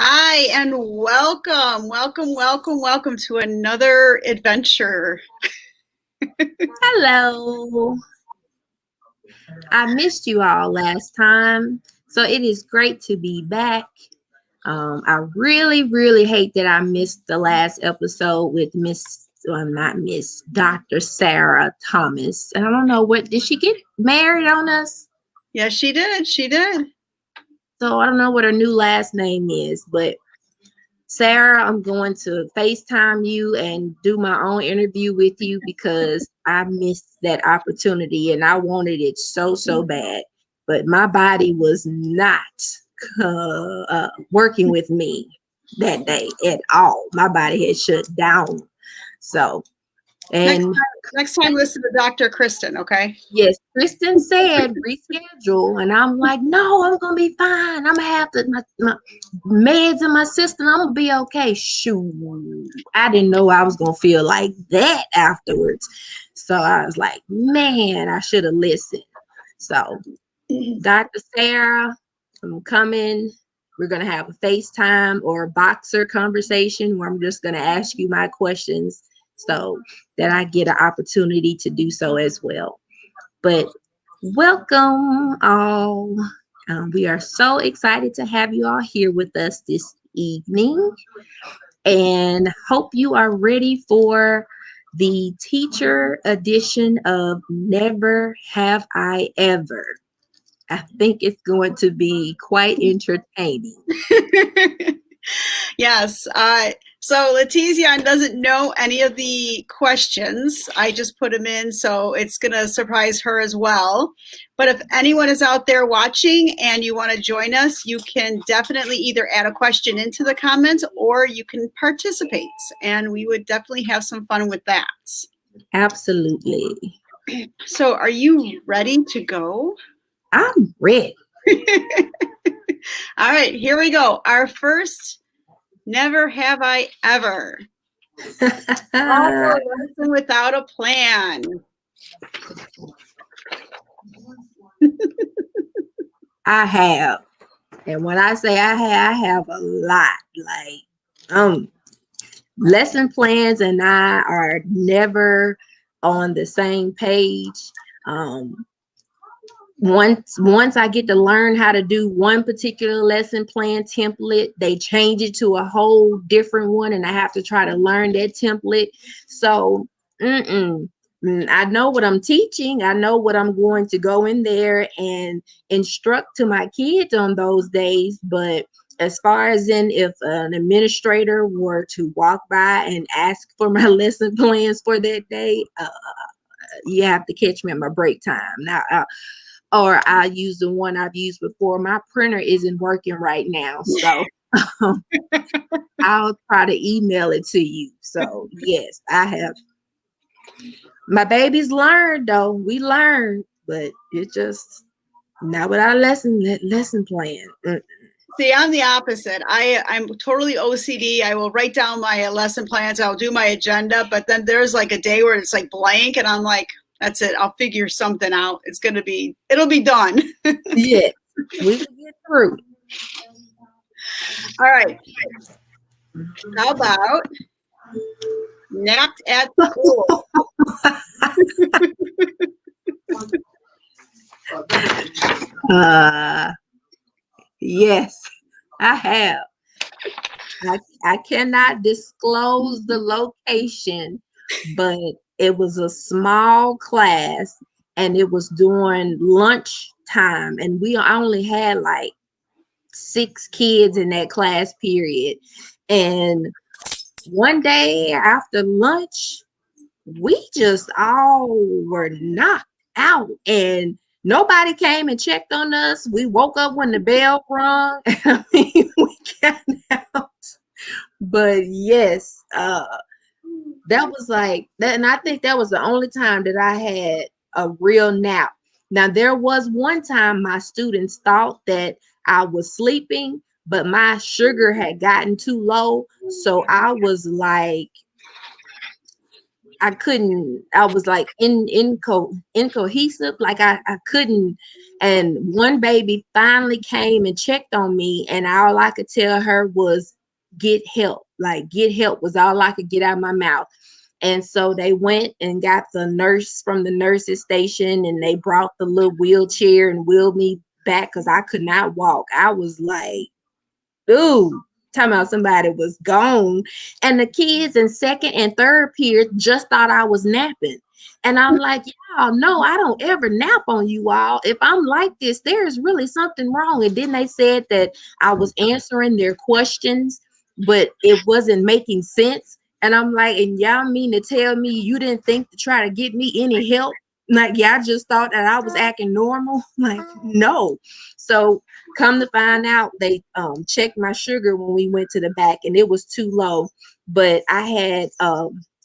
Hi, and welcome, welcome, welcome, welcome to another adventure. Hello. I missed you all last time, so it is great to be back. I really hate that I missed the last episode with not Miss, Dr. Sarah Thomas. And I don't know did she get married on us? Yes, she did. She did. So I don't know what her new last name is, but Sarah, I'm going to FaceTime you and do my own interview with you because I missed that opportunity and I wanted it so bad. But my body was not working with me that day at all. My body had shut down. So, Next and time, next time listen to Dr. Kristen, okay? yes, Kristen said reschedule, and I'm like, no, I'm gonna be fine. I'm gonna have my meds in my system. I'm gonna be okay. Shoot, I didn't know I was gonna feel like that afterwards. So I was like, man, I should have listened. So, Dr. Sarah, I'm coming. We're gonna have a FaceTime or a boxer conversation where I'm just gonna ask you my questions so that I get an opportunity to do so as well. But welcome all. We are so excited to have you all here with us this evening and hope you are ready for the teacher edition of Never Have I Ever. I think it's going to be quite entertaining. Yes. So LaTezeon doesn't know any of the questions. I just put them in, so it's going to surprise her as well. But if anyone is out there watching and you want to join us, you can definitely either add a question into the comments or you can participate. And we would definitely have some fun with that. Absolutely. So, are you ready to go? I'm ready. All right, here we go. Our first Never Have I Ever. Lesson without a plan. I have. And when I say I have a lot. Like, lesson plans and I are never on the same page. Um, once I get to learn how to do one particular lesson plan template, they change it to a whole different one, and I have to try to learn that template. So, I know what I'm teaching. I know what I'm going to go in there and instruct to my kids on those days. But as far as in if an administrator were to walk by and ask for my lesson plans for that day, you have to catch me at my break time. Now, or I use the one I've used before. My printer isn't working right now, so I'll try to email it to you. So yes, I have. My babies learned though. We learned, but it just not with our lesson plan. See, I'm the opposite. I'm totally OCD. I will write down my lesson plans. I'll do my agenda, but then there's like a day where it's like blank, and I'm like, that's it. I'll figure something out. It'll be done. Yes, we will get through. All right. How about napped at school? Yes, I have. I cannot disclose the location, but it was a small class and it was during lunch time. And we only had like 6 kids in that class period. And one day after lunch, we just all were knocked out and nobody came and checked on us. We woke up when the bell rung. I mean, we got out. But yes, that was like that, and I think that was the only time that I had a real nap. Now there was one time my students thought that I was sleeping, but my sugar had gotten too low, so I was like I couldn't, I was like incohesive, like I couldn't. And one baby finally came and checked on me, and all I could tell her was get help. Like get help was all I could get out of my mouth. And so they went and got the nurse from the nurse's station, and they brought the little wheelchair and wheeled me back because I could not walk. I was like, dude, talking about somebody was gone. And the kids in second and third period just thought I was napping. And I'm like, y'all know I don't ever nap on you all. If I'm like this, there's really something wrong. And then they said that I was answering their questions, but it wasn't making sense. And I'm like, and y'all mean to tell me you didn't think to try to get me any help? Like, y'all just thought that I was acting normal? Like, no. So come to find out, they checked my sugar when we went to the back, and it was too low. But I had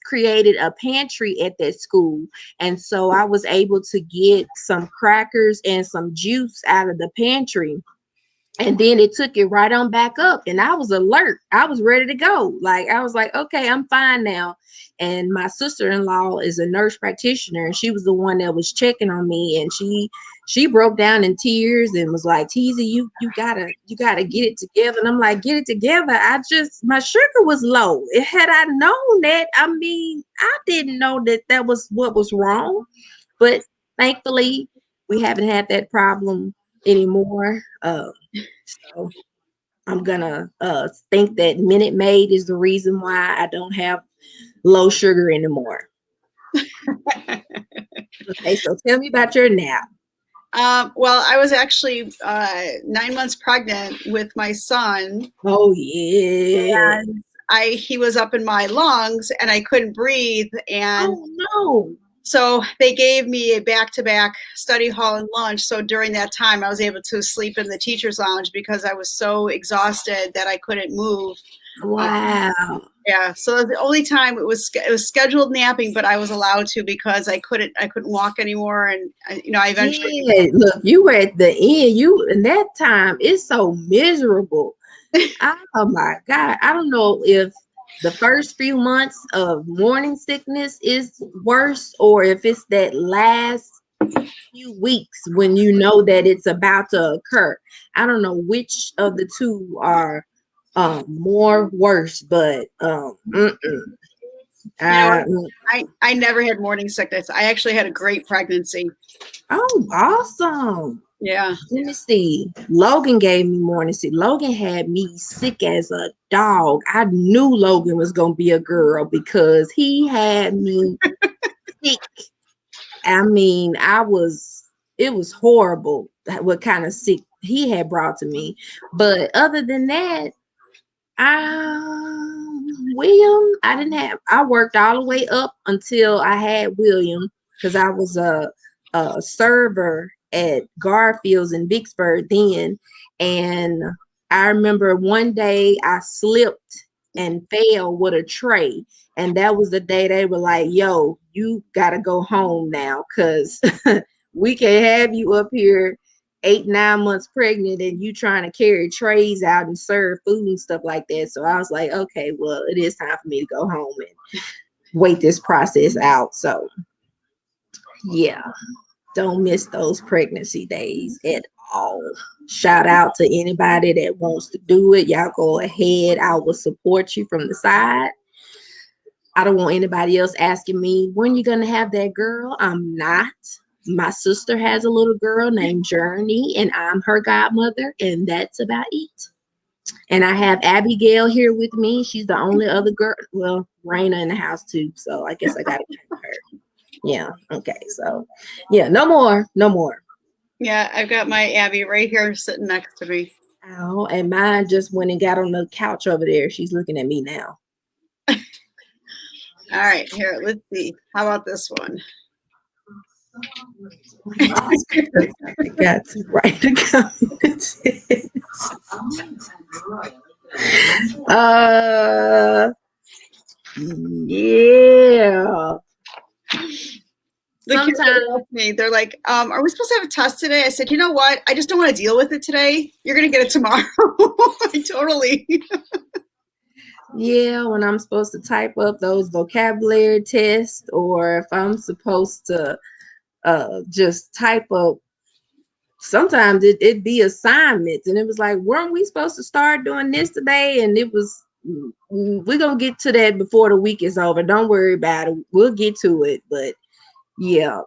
created a pantry at that school, and so I was able to get some crackers and some juice out of the pantry. And then it took it right on back up, and I was alert. I was ready to go. Like I was like, okay, I'm fine now. And my sister-in-law is a nurse practitioner, and she was the one that was checking on me, and she broke down in tears and was like, Teasy, you gotta get it together. And I'm like, get it together. My sugar was low. Had I known that, I mean, I didn't know that was what was wrong. But thankfully, we haven't had that problem anymore. So I'm gonna think that Minute Maid is the reason why I don't have low sugar anymore. Okay, so tell me about your nap. Well, I was actually 9 months pregnant with my son. Oh yeah. And he was up in my lungs and I couldn't breathe. And oh no. So they gave me a back-to-back study hall and lunch. So during that time, I was able to sleep in the teacher's lounge because I was so exhausted that I couldn't move. Wow. Yeah. So the only time it was scheduled napping, but I was allowed to because I couldn't walk anymore. And I eventually. Yeah, look, you were at the end. You in that time, it's so miserable. Oh my God. I don't know if the first few months of morning sickness is worse, or if it's that last few weeks when you know that it's about to occur. I don't know which of the two are more worse, but I never had morning sickness. I actually had a great pregnancy. Oh, awesome. Yeah. Let me see. Logan gave me morning sick. Logan had me sick as a dog. I knew Logan was going to be a girl because he had me sick. I mean, it was horrible what kind of sick he had brought to me. But other than that, William, I worked all the way up until I had William because I was a server at Garfield's in Vicksburg then. And I remember one day I slipped and fell with a tray. And that was the day they were like, yo, you got to go home now because we can't have you up here 8-9 months pregnant and you trying to carry trays out and serve food and stuff like that. So I was like, okay, well, it is time for me to go home and wait this process out. So yeah, don't miss those pregnancy days at all. Shout out to anybody that wants to do it. Y'all go ahead. I will support you from the side. I don't want anybody else asking me, when you gonna have that girl? I'm not. My sister has a little girl named Journey, and I'm her godmother, and that's about it. And I have Abigail here with me. She's the only other girl. Well, Raina in the house too, so I guess I gotta count her. Yeah. Okay. So, yeah. No more. No more. Yeah, I've got my Abby right here sitting next to me. Oh, and mine just went and got on the couch over there. She's looking at me now. All right, here, let's see. How about this one? I got to write the comments. Yeah. The kids ask me, they're like, are we supposed to have a test today? I said, you know what? I just don't want to deal with it today. You're going to get it tomorrow. Totally. Yeah, when I'm supposed to type up those vocabulary tests, or if I'm supposed to just type up, sometimes it'd be assignments, and it was like, weren't we supposed to start doing this today? And it was, we're gonna get to that before the week is over. Don't worry about it. We'll get to it. But yeah,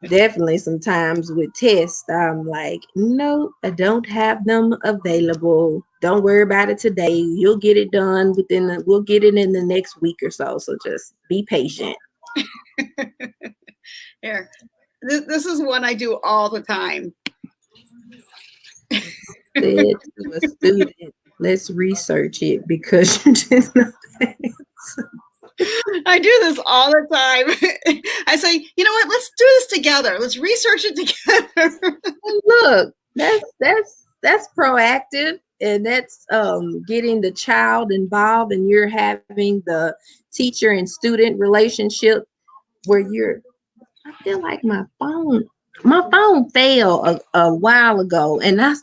definitely sometimes with tests, I'm like, no, I don't have them available. Don't worry about it today. You'll get it done we'll get it in the next week or so. So just be patient. Here, this is one I do all the time. Said to a student, let's research it because you just know. I do this all the time. I say, you know what? Let's do this together. Let's research it together. Look, that's proactive, and that's getting the child involved, and you're having the teacher and student relationship where you're, I feel like my phone fell a while ago, and I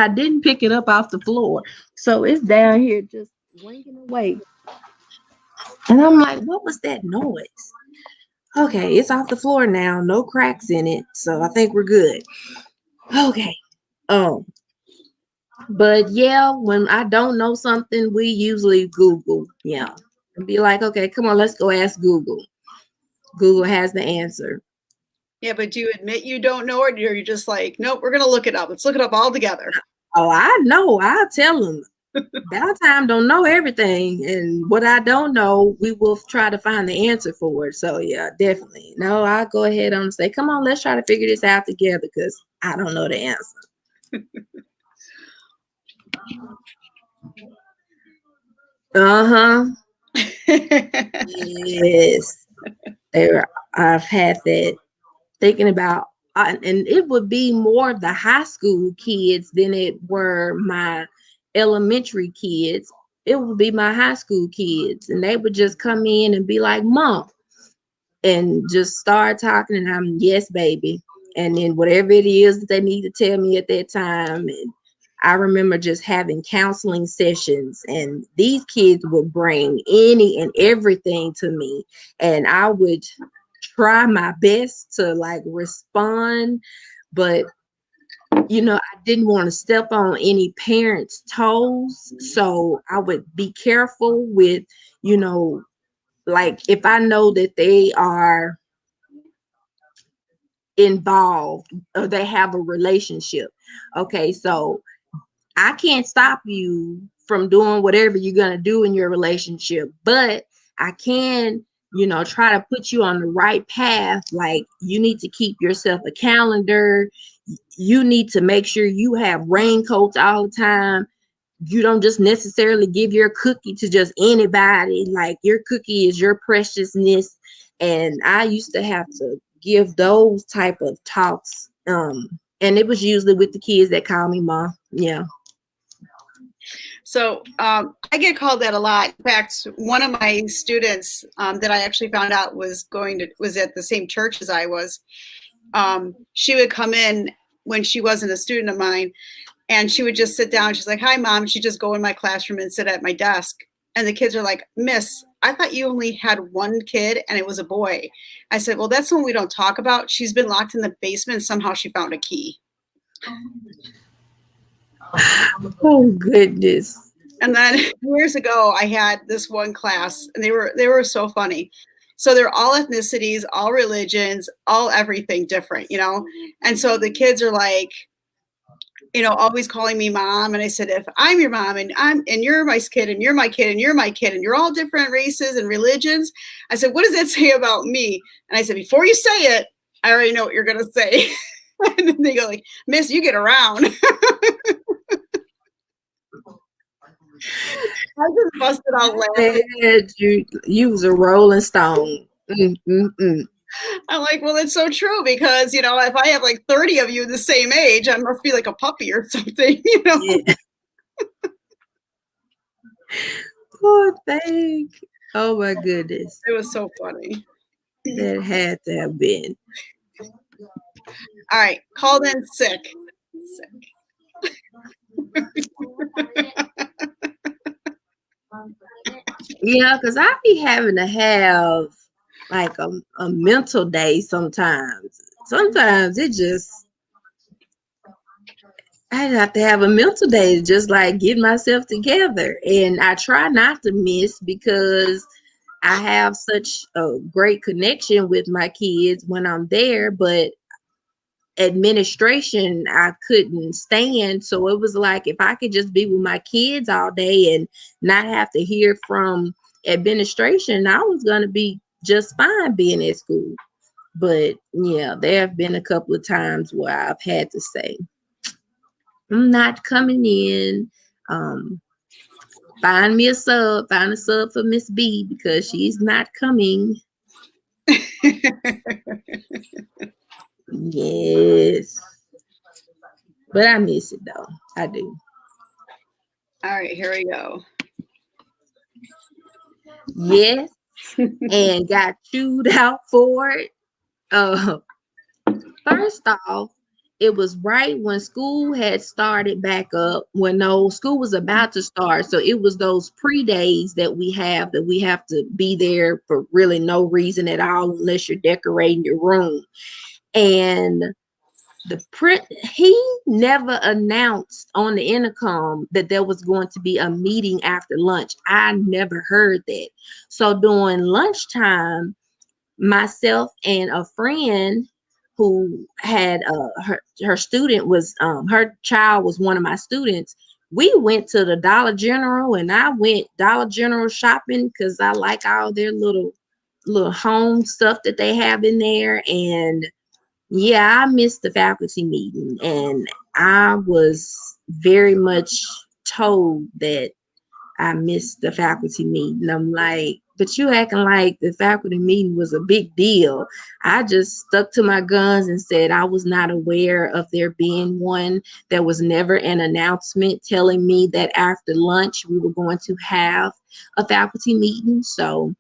didn't pick it up off the floor, so it's down here just ringing away, and I'm like, what was that noise? Okay, it's off the floor now, no cracks in it, so I think we're good. Okay. um But yeah, when I don't know something, we usually Google. Yeah. And be like, okay, come on, let's go ask Google. Google has the answer. Yeah, but do you admit you don't know it, or you're just like, nope, we're gonna look it up. Let's look it up all together. Oh, I know. I'll tell them. Valentine don't know everything. And what I don't know, we will try to find the answer for it. So yeah, definitely. No, I'll go ahead and say, come on, let's try to figure this out together because I don't know the answer. Uh-huh. Yes. There, I've had that, thinking about, and it would be more the high school kids than it were my elementary kids. It would be my high school kids, and they would just come in and be like, Mom, and just start talking, and I'm, yes, baby. And then whatever it is that they need to tell me at that time. And I remember just having counseling sessions, and these kids would bring any and everything to me, and I would try my best to like respond, but I didn't want to step on any parents' toes, so I would be careful with, you know, like if I know that they are involved or they have a relationship. Okay, so I can't stop you from doing whatever you're going to do in your relationship, but I can, try to put you on the right path. Like, you need to keep yourself a calendar. You need to make sure you have raincoats all the time. You don't just necessarily give your cookie to just anybody. Like, your cookie is your preciousness. And I used to have to give those type of talks. And it was usually with the kids that call me mom. Yeah. So I get called that a lot. In fact, one of my students that I actually found out was at the same church as I was. She would come in when she wasn't a student of mine, and she would just sit down. She's like, "Hi, Mom." She'd just go in my classroom and sit at my desk. And the kids are like, "Miss, I thought you only had one kid and it was a boy." I said, "Well, that's one we don't talk about. She's been locked in the basement. Somehow she found a key." Oh, goodness. And then years ago, I had this one class, and they were so funny. So they're all ethnicities, all religions, all everything different, And so the kids are like, always calling me mom. And I said, if I'm your mom and you're my kid and you're my kid and you're my kid and you're all different races and religions, I said, what does that say about me? And I said, before you say it, I already know what you're gonna say. And then they go like, Miss, you get around. I just busted out laughing. You was a rolling stone. I'm like, well, it's so true because, if I have like 30 of you the same age, I must be like a puppy or something, Yeah. Poor thing. Oh my goodness. It was so funny. That had to have been. All right. Called in sick. Yeah, because I be having to have like a mental day sometimes. Sometimes it just I have to have a mental day to just like get myself together. And I try not to miss because I have such a great connection with my kids when I'm there, but administration I couldn't stand. So it was like if I could just be with my kids all day and not have to hear from administration, I was going to be just fine being at school. But yeah, there have been a couple of times where I've had to say, I'm not coming in. Um, find me a sub, find a sub for Miss B because she's not coming. Yes. But I miss it though. I do. All right, here we go. Yes. And got chewed out for it. Uh, first off, it was right when school had started back up, when no school was about to start. So it was those pre-days that we have to be there for really no reason at all unless you're decorating your room. And the print he never announced on the intercom that there was going to be a meeting after lunch. I never heard that. So during lunchtime, myself and a friend who had her student was her child was one of my students. We went to the Dollar General and I went Dollar General shopping because I like all their little home stuff that they have in there. And yeah, I missed the faculty meeting and I was very much told that I missed the faculty meeting. I'm like, but you acting like the faculty meeting was a big deal. I just stuck to my guns and said I was not aware of there being one. There was never an announcement telling me that after lunch we were going to have a faculty meeting. So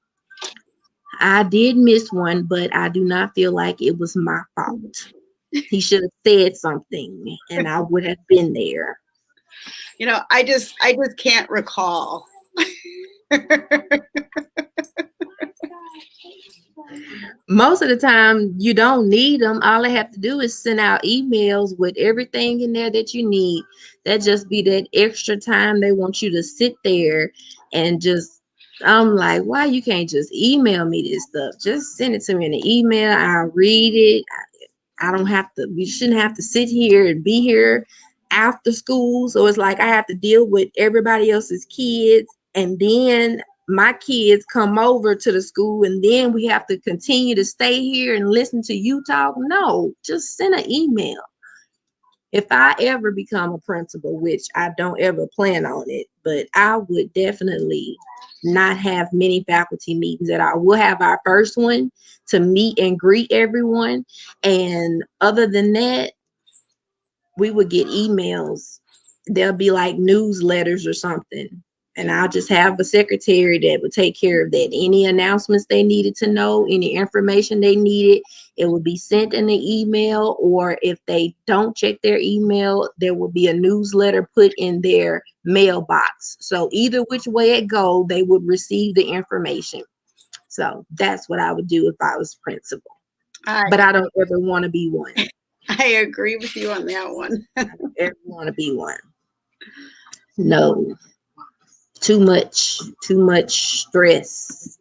I did miss one, but I do not feel like it was my fault. He should have said something and I would have been there. I just can't recall. Most of the time, you don't need them. All I have to do is send out emails with everything in there that you need. That just be that extra time they want you to sit there and just. I'm like, why you can't just email me this stuff? Just send it to me in an email. I'll read it. I don't have to, we shouldn't have to sit here and be here after school. So it's like I have to deal with everybody else's kids. And then my kids come over to the school and then we have to continue to stay here and listen to you talk. No, just send an email. If I ever become a principal, which I don't ever plan on it, but I would definitely not have many faculty meetings at all. We'll have our first one to meet and greet everyone. And other than that, we would get emails. There'll be like newsletters or something. And I'll just have a secretary that would take care of that. Any announcements they needed to know, any information they needed, it would be sent in the email. Or if they don't check their email, there will be a newsletter put in their mailbox. So either which way it go, they would receive the information. So that's what I would do if I was principal. But I don't ever want to be one. I agree with you on that one. I don't ever want to be one. No. Too much stress.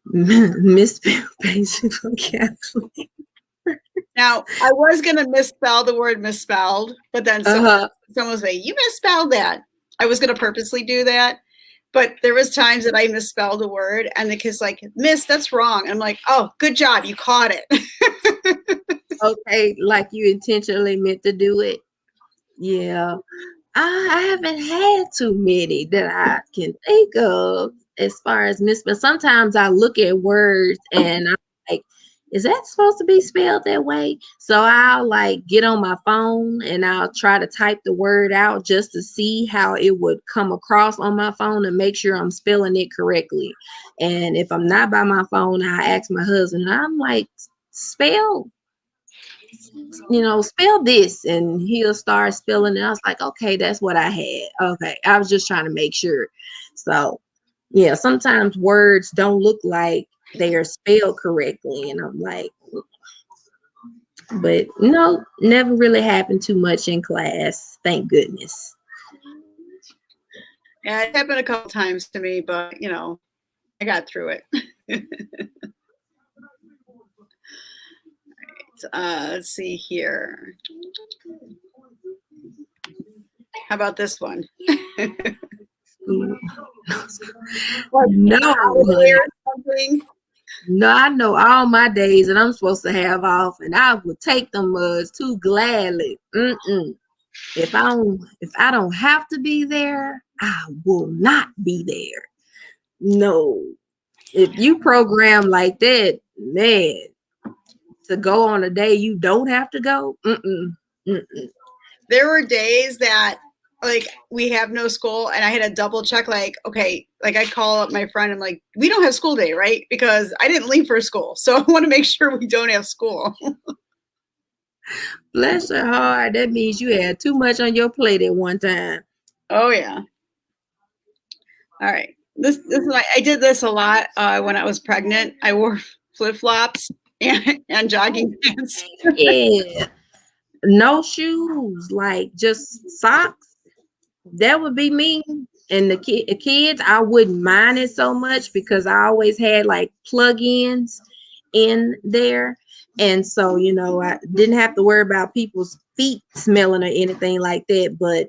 Misspelled basic vocabulary. Now, I was going to misspell the word misspelled, but then someone was like, you misspelled that. I was going to purposely do that. But there was times that I misspelled a word and the kid's like, Miss, that's wrong. I'm like, oh, good job. You caught it. Okay, like you intentionally meant to do it. Yeah. I haven't had too many that I can think of as far as misspell. Sometimes I look at words and I'm like, is that supposed to be spelled that way? So I'll like get on my phone and I'll try to type the word out just to see how it would come across on my phone and make sure I'm spelling it correctly. And if I'm not by my phone, I ask my husband, I'm like, spell spell this, and he'll start spelling it. I was like, okay, that's what I had. Okay, I was just trying to make sure. So yeah, sometimes words don't look like they are spelled correctly, and I'm like, but no, never really happened too much in class, thank goodness. Yeah, it happened a couple times to me, but I got through it. Let's see here. How about this one? No, Something. no, I know all my days that I'm supposed to have off, and I would take them too gladly. If I don't have to be there, I will not be there. No, if you program like that, man, to go on a day you don't have to go, There were days that like we have no school, and I had to double check. Like, okay, like I call up my friend. I'm like, we don't have school day, right? Because I didn't leave for school, so I want to make sure we don't have school. Bless your heart. That means you had too much on your plate at one time. Oh yeah. All right. This is I did this a lot when I was pregnant. I wore flip flops and jogging pants. Yeah. No shoes, like just socks. That would be me. And the kids, I wouldn't mind it so much because I always had like plug-ins in there. And so, I didn't have to worry about people's feet smelling or anything like that. But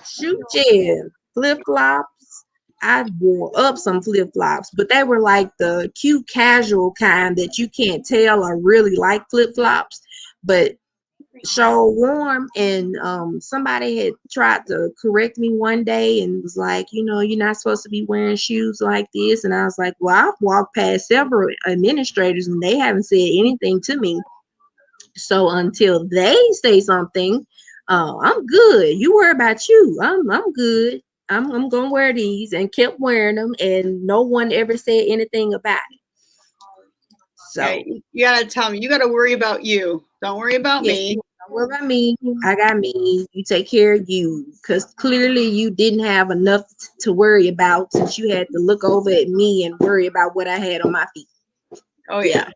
shoot, yeah, flip-flops. I wore up some flip-flops, but they were like the cute casual kind that you can't tell are really like flip-flops. But so warm, and somebody had tried to correct me one day and was like, you're not supposed to be wearing shoes like this. And I was like, well, I've walked past several administrators and they haven't said anything to me. So until they say something, I'm good. You worry about you. I'm good. I'm gonna wear these, and kept wearing them, and no one ever said anything about it. So yeah, you gotta tell me. You gotta worry about you. Don't worry about me. Don't worry about me. I got me. You take care of you, because clearly you didn't have enough to worry about, since you had to look over at me and worry about what I had on my feet. Oh yeah.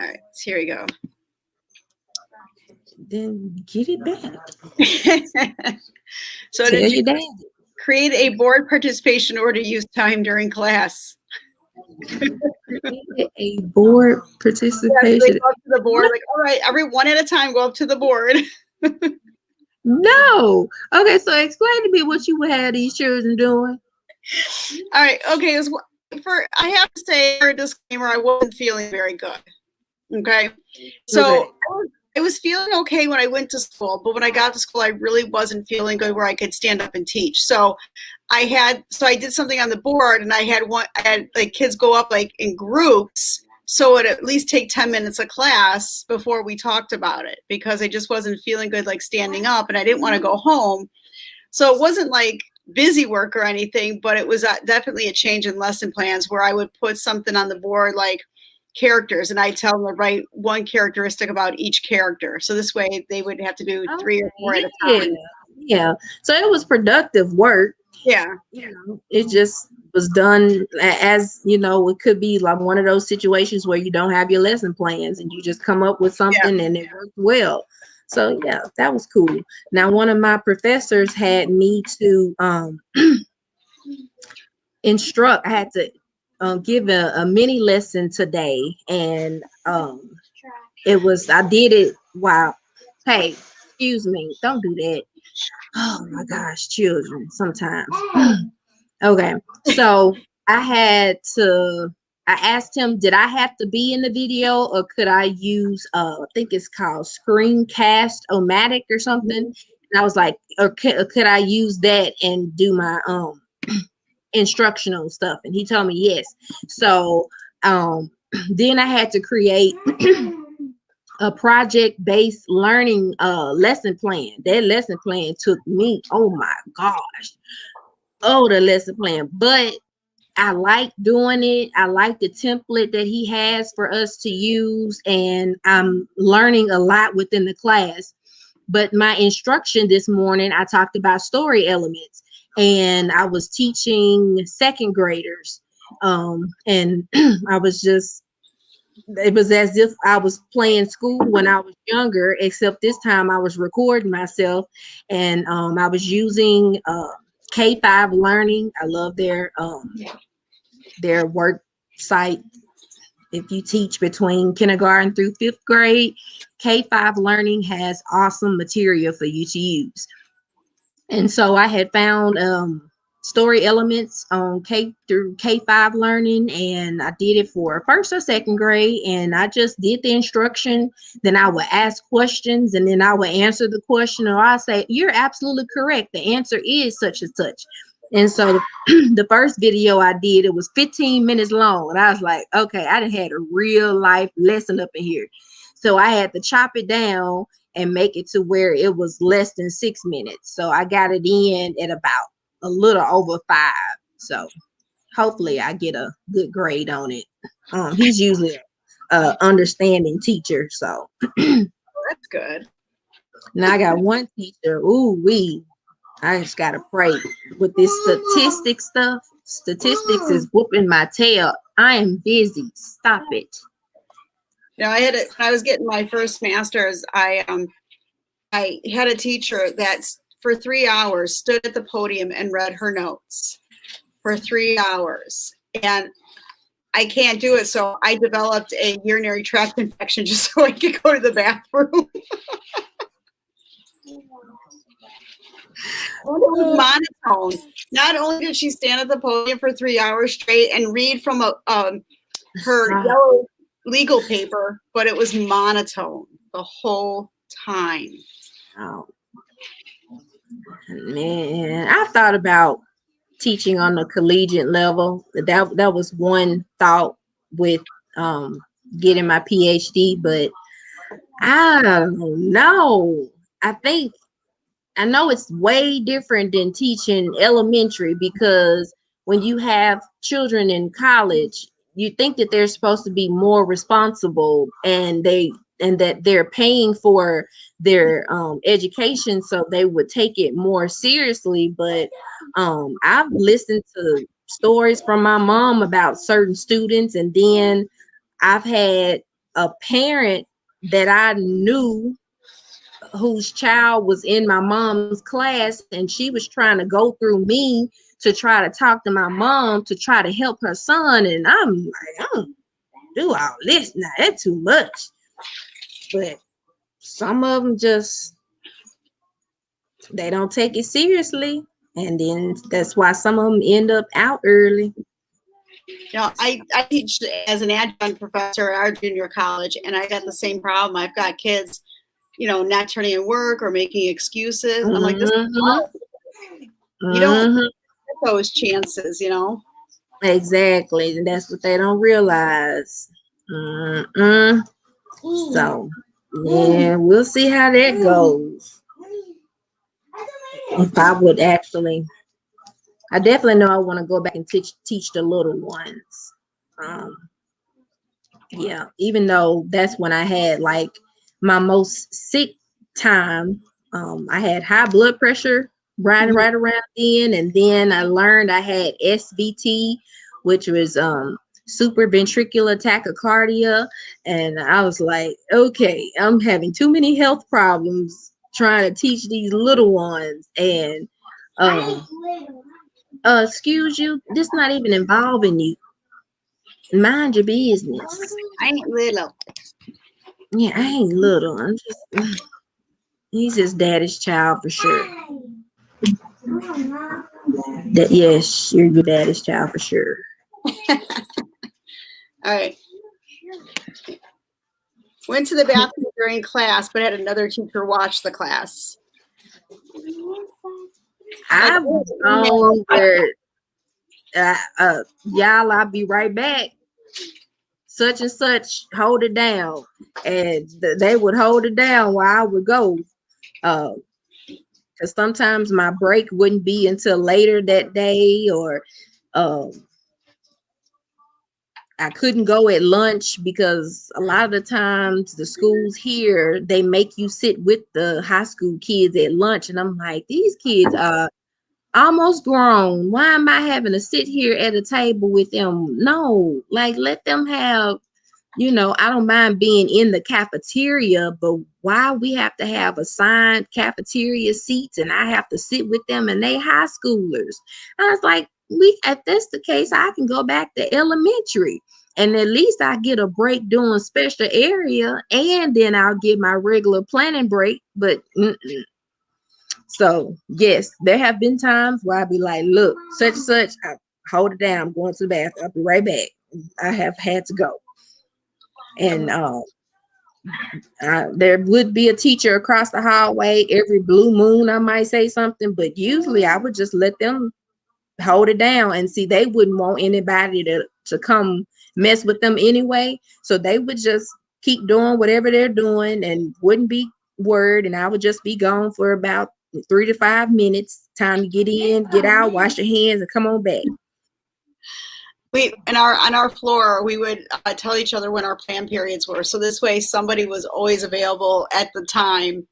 All right, so here we go. Then get it back. So Tell did you your dad. create a board participation or to use time during class? A board participation. Yeah, so they go up to the board, like, all right, every one at a time, go up to the board. No. Okay, so explain to me what you would have these children doing. All right, okay. I have to say, for a disclaimer, I wasn't feeling very good. Okay, so Okay. I was feeling okay when I went to school, but when I got to school, I really wasn't feeling good where I could stand up and teach. So I did something on the board, and I had like kids go up like in groups, so it at least take 10 minutes of class before we talked about it, because I just wasn't feeling good like standing up, and I didn't want to go home. So it wasn't like busy work or anything, but it was definitely a change in lesson plans where I would put something on the board like characters, and I tell them to write one characteristic about each character. So this way they would have to do 3 or 4 at a time. Yeah. So it was productive work. Yeah. It just was done as, it could be like one of those situations where you don't have your lesson plans and you just come up with something and it worked well. So yeah, that was cool. Now, one of my professors had me to instruct. I had to give a mini lesson today, and I did it while, hey, excuse me, don't do that. Oh my gosh, children sometimes. Okay, so I asked him, did I have to be in the video, or could I use I think it's called Screencast-O-Matic or something? And I was like, or could I use that and do my instructional stuff? And he told me yes. So then I had to create a project-based learning lesson plan. That lesson plan took me, oh my gosh, the lesson plan. But I like doing it. I like the template that he has for us to use, and I'm learning a lot within the class. But my instruction this morning, I talked about story elements, and I was teaching second graders. And I was just, it was as if I was playing school when I was younger, except this time I was recording myself, and I was using K5 Learning. I love their work site. If you teach between kindergarten through fifth grade, K5 Learning has awesome material for you to use. And so I had found story elements on K through K5 learning, and I did it for first or second grade, and I just did the instruction. Then I would ask questions, and then I would answer the question, or I say, "You're absolutely correct. The answer is such and such." And so the first video I did, it was 15 minutes long, and I was like, okay, I done had a real life lesson up in here. So I had to chop it down and make it to where it was less than 6 minutes. So I got it in at about a little over 5. So hopefully I get a good grade on it. He's usually a understanding teacher. So That's good. now I got one teacher. Ooh wee. I just gotta pray with this statistics stuff. Statistics is whooping my tail. I am busy. Stop it. You know, when I was getting my first master's, I had a teacher that for 3 hours stood at the podium and read her notes for 3 hours. And I can't do it, so I developed a urinary tract infection just so I could go to the bathroom. And it was monotone. Not only did she stand at the podium for 3 hours straight and read from her yellow legal paper, but it was monotone the whole time. Oh man, I thought about teaching on the collegiate level. That was one thought with getting my PhD, but I don't know. I know it's way different than teaching elementary, because when you have children in college, you think that they're supposed to be more responsible, and that they're paying for their education, so they would take it more seriously. But I've listened to stories from my mom about certain students, and then I've had a parent that I knew whose child was in my mom's class, and she was trying to go through me to try to talk to my mom to try to help her son. And I'm like, I don't do all this now. That's too much. But some of them just, they don't take it seriously. And then that's why some of them end up out early. You know, I teach as an adjunct professor at our junior college, and I got the same problem. I've got kids, you know, not turning in work or making excuses. And I'm like, this is hard. You don't get those chances, you know. Exactly. And that's what they don't realize. So, yeah, we'll see how that goes. If I would actually, I definitely know I want to go back and teach the little ones. Yeah, even though that's when I had like my most sick time. I had high blood pressure right around then, and then I learned I had SVT, which was super ventricular tachycardia, and I was like, okay, I'm having too many health problems trying to teach these little ones. And excuse you, this not even involving you. Mind your business. I ain't little. Yeah, I ain't little. I'm just, he's his daddy's child for sure. That, yes, you're your daddy's child for sure. All right. Went to the bathroom during class, but had another teacher watch the class. I've known where, y'all, I'll be right back. Such and such, hold it down. And they would hold it down while I would go. Because sometimes my break wouldn't be until later that day, or I couldn't go at lunch because a lot of the times the schools here, they make you sit with the high school kids at lunch. And I'm like, these kids are almost grown. Why am I having to sit here at a table with them? No, like let them have, I don't mind being in the cafeteria, but why we have to have assigned cafeteria seats and I have to sit with them and they high schoolers? I was like, if that's the case, I can go back to elementary and at least I get a break doing special area and then I'll get my regular planning break. But so yes, there have been times where I'll be like, look, such and such, I hold it down, I'm going to the bathroom, I'll be right back. I have had to go. And there would be a teacher across the hallway every blue moon. I might say something, but usually I would just let them hold it down and see they wouldn't want anybody to come mess with them anyway. So they would just keep doing whatever they're doing and wouldn't be worried. And I would just be gone for about 3 to 5 minutes. Time to get in, get out, wash your hands, and come on back. We on our floor we would tell each other when our plan periods were, so this way somebody was always available at the time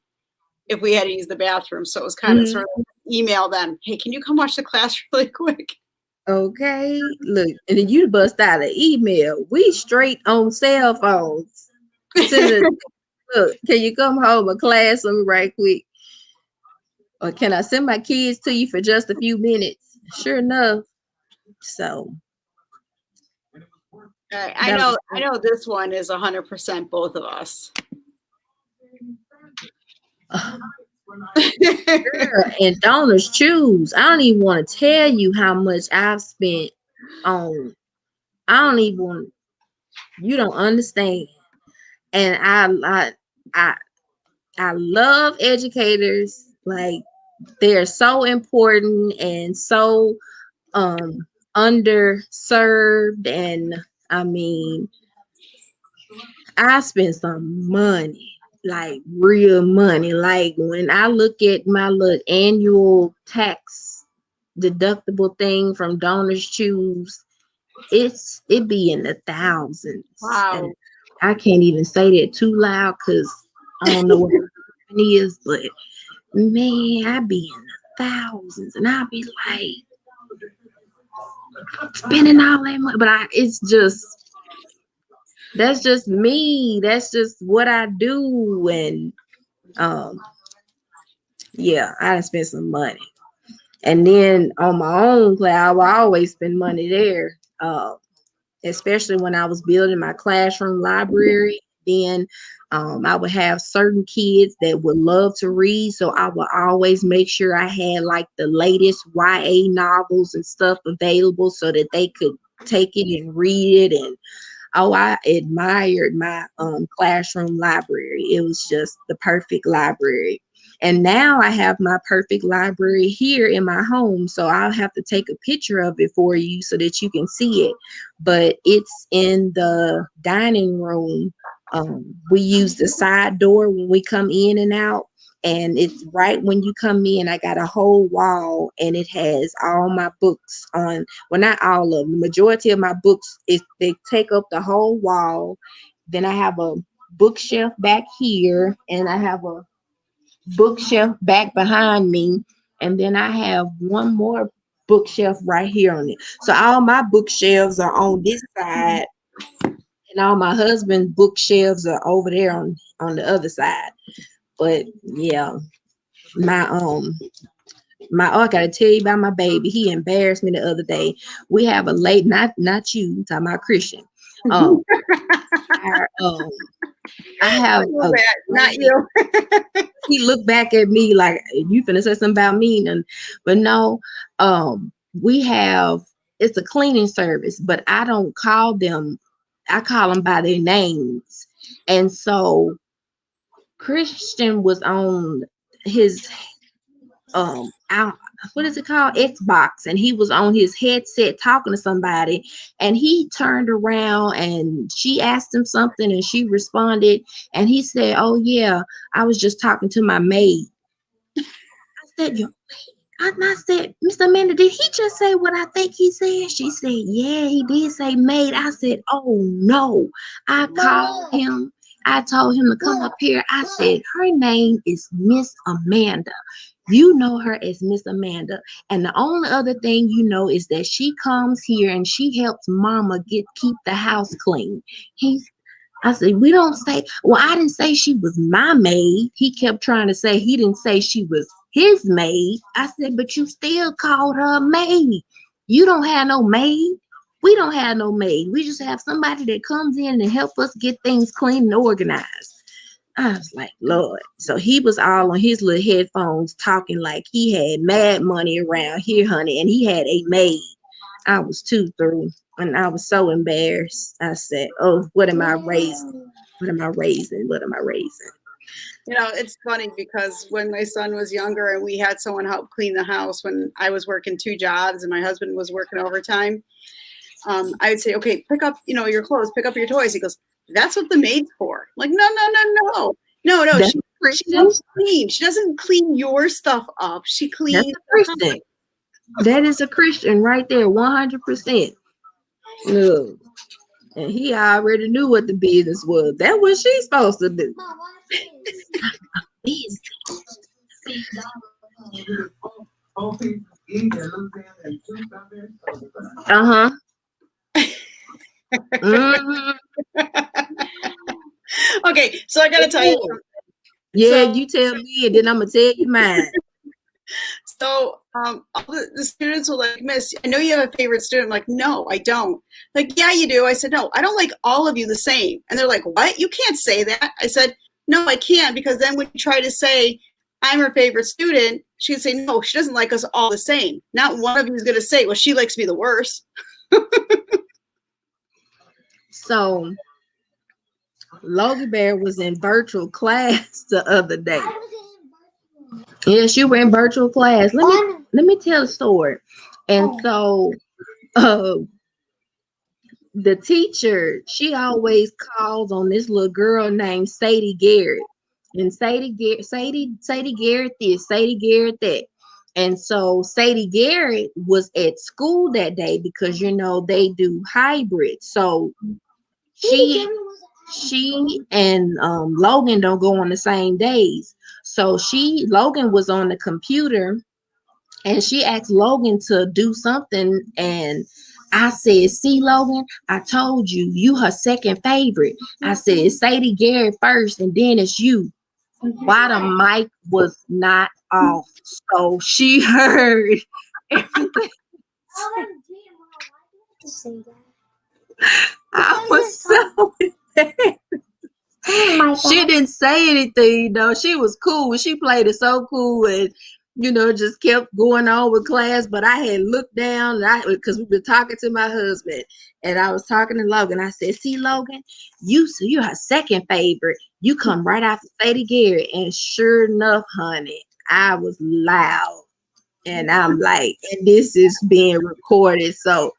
if we had to use the bathroom. So it was kind of sort of email them, hey, can you come watch the class really quick? Okay, look, and then you bust out an email. We straight on cell phones. Look, can you come home a class with me right quick? Or can I send my kids to you for just a few minutes? Sure enough. So I know this one is 100% both of us. Girl, and donors choose. I don't even want to tell you how much I've spent on. I don't even want. You don't understand. And I love educators. Like they're so important and so underserved. And I mean, I spent some money, like real money. Like when I look at my little annual tax deductible thing from Donors Choose, it be in the thousands. Wow. And I can't even say that too loud because I don't know what it is, but man, I be in the thousands and I be like spending all that money. But it's just that's just me. That's just what I do. And yeah, I done spent some money. And then on my own class, I will always spend money there. Especially when I was building my classroom library. Then I would have certain kids that would love to read. So I would always make sure I had like the latest YA novels and stuff available so that they could take it and read it. And I admired my classroom library. It was just the perfect library. And now I have my perfect library here in my home. So I'll have to take a picture of it for you so that you can see it. But it's in the dining room. We use the side door when we come in and out. And it's right when you come in, I got a whole wall and it has all my books on. Well, not all of them. The majority of my books, they take up the whole wall. Then I have a bookshelf back here and I have a bookshelf back behind me. And then I have one more bookshelf right here on it. So all my bookshelves are on this side and all my husband's bookshelves are over there on the other side. But yeah, my I gotta tell you about my baby. He embarrassed me the other day. We have a late, not you, I'm talking about Christian. Our, I have a not you. he looked back at me like you finna say something about me, but no, we have it's a cleaning service, but I don't call them. I call them by their names, and so Christian was on his out, what is it called, Xbox, and he was on his headset talking to somebody, and he turned around and she asked him something and she responded and he said, oh yeah, I was just talking to my maid. I said, your maid? I said, Mr. Amanda, did he just say what I think he said? She said, yeah, he did say maid. I said, oh no. I called him. I told him to come up here. I said, her name is Miss Amanda. You know her as Miss Amanda. And the only other thing you know is that she comes here and she helps mama keep the house clean. I said, we don't say, well, I didn't say she was my maid. He kept trying to say he didn't say she was his maid. I said, but you still called her a maid. You don't have no maid. We don't have no maid. We just have somebody that comes in and help us get things clean and organized. I was like, Lord. So he was all on his little headphones talking like he had mad money around here, honey, and he had a maid. I was too through. And I was so embarrassed. I said, oh, what am I raising? What am I raising? What am I raising? You know, it's funny because when my son was younger and we had someone help clean the house when I was working 2 jobs and my husband was working overtime, I would say, okay, pick up, you know, your clothes, pick up your toys. He goes, that's what the maid's for. I'm like, no, no, no, no. No, no, That's she helps clean. She doesn't clean your stuff up. She That's cleans a the house. Christian. That is a Christian right there, 100%. No. And he already knew what the business was. That's what she's supposed to do. Uh-huh. Mm-hmm. Okay, so I got to tell you something. Yeah, you tell me, and then I'm going to tell you mine. So all the students were like, Miss, I know you have a favorite student. I'm like, no, I don't. Like, yeah, you do. I said, no, I don't like all of you the same. And they're like, what? You can't say that. I said, no, I can't, because then when you try to say I'm her favorite student, she'd say, no, she doesn't like us all the same. Not one of you is going to say, well, she likes me the worst. So Logan Bear was in virtual class the other day. Yes, you were in virtual class. Let me tell a story. And so the teacher, she always calls on this little girl named Sadie Garrett. And Sadie Garrett this, Sadie Garrett that. And so Sadie Garrett was at school that day because you know they do hybrid. So she and Logan don't go on the same days. So Logan was on the computer and she asked Logan to do something, and I said, see, Logan, I told you, you her second favorite. I said, it's Sadie Garrett first, and then it's you. Why the mic was not off. So she heard everything. I was so she didn't say anything though. She was cool. She played it so cool and just kept going on with class. But I had looked down because we were talking to my husband and I was talking to Logan. I said, see, Logan, you're her second favorite. You come right after Sadie Garrett. And sure enough, honey, I was loud. And I'm like, and this is being recorded. So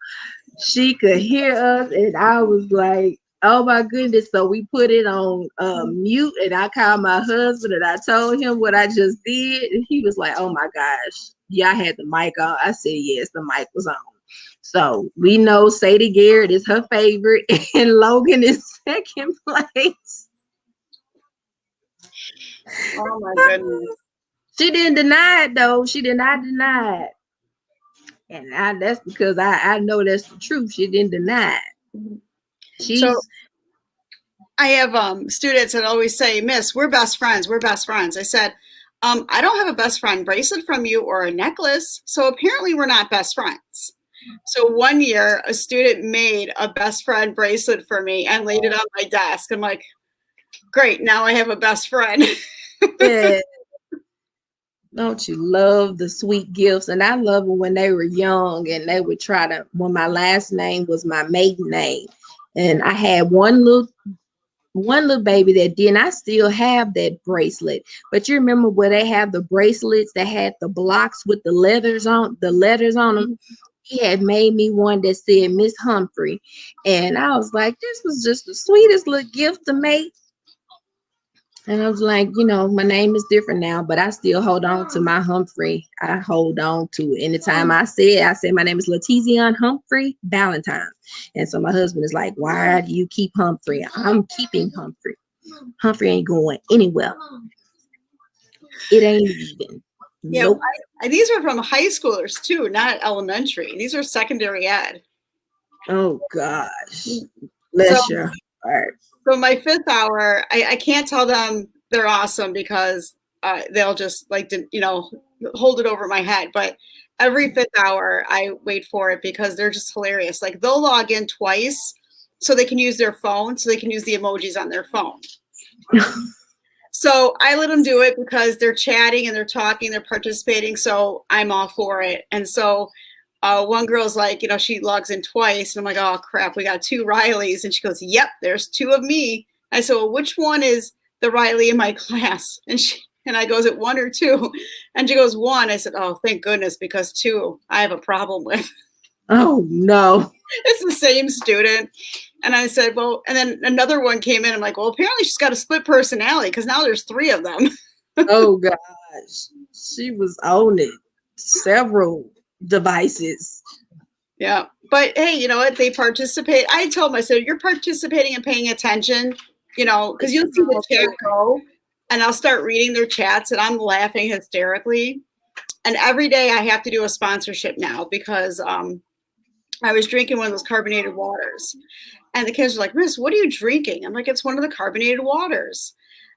she could hear us, and I was like, oh my goodness. So we put it on mute, and I called my husband and I told him what I just did. And he was like, oh my gosh, yeah, I had the mic on. I said, yes, the mic was on. So we know Sadie Garrett is her favorite and Logan is second place. Oh my goodness. She didn't deny it though. She did not deny it. And that's because I know that's the truth. She didn't deny it. So I have students that always say, Miss, we're best friends. We're best friends. I said, I don't have a best friend bracelet from you or a necklace. So apparently we're not best friends. So one year a student made a best friend bracelet for me and laid it on my desk. I'm like, great. Now I have a best friend. Yeah. Don't you love the sweet gifts? And I love it when they were young and they would try to, when my last name was my maiden name. And I had one little baby that did, and I still have that bracelet. But you remember where they have the bracelets that had the blocks with the letters on them? He had made me one that said Miss Humphrey. And I was like, this was just the sweetest little gift to make. And I was like, my name is different now, but I still hold on to my Humphrey. I hold on to it. Anytime I said my name is LaTezeon Humphrey Valentine. And so my husband is like, why do you keep Humphrey? I'm keeping Humphrey. Humphrey ain't going anywhere. It ain't even. Yeah, Nope. these are from high schoolers too, not elementary. These are secondary ed. Oh gosh. So, Bless your heart. so my fifth hour, I can't tell them they're awesome because they'll just like to, hold it over my head. But every fifth hour, I wait for it because they're just hilarious. Like they'll log in twice so they can use their phone, so they can use the emojis on their phone. So I let them do it because they're chatting and they're talking, they're participating. So I'm all for it. And so one girl's like, she logs in twice. And I'm like, oh, crap, we got two Rileys. And she goes, yep, there's two of me. I said, well, which one is the Riley in my class? And I goes, it one or two? And she goes, one. I said, oh, thank goodness, because two I have a problem with. Oh, no. It's the same student. And I said, well, and then another one came in. I'm like, well, apparently she's got a split personality because now there's three of them. Oh, gosh. She was on it. Several devices. Yeah. But hey, you know what? They participate. I told them, I said, you're participating and paying attention, because you'll see the chat go and I'll start reading their chats and I'm laughing hysterically. And every day I have to do a sponsorship now because I was drinking one of those carbonated waters. And the kids are like, Miss, what are you drinking? I'm like, it's one of the carbonated waters.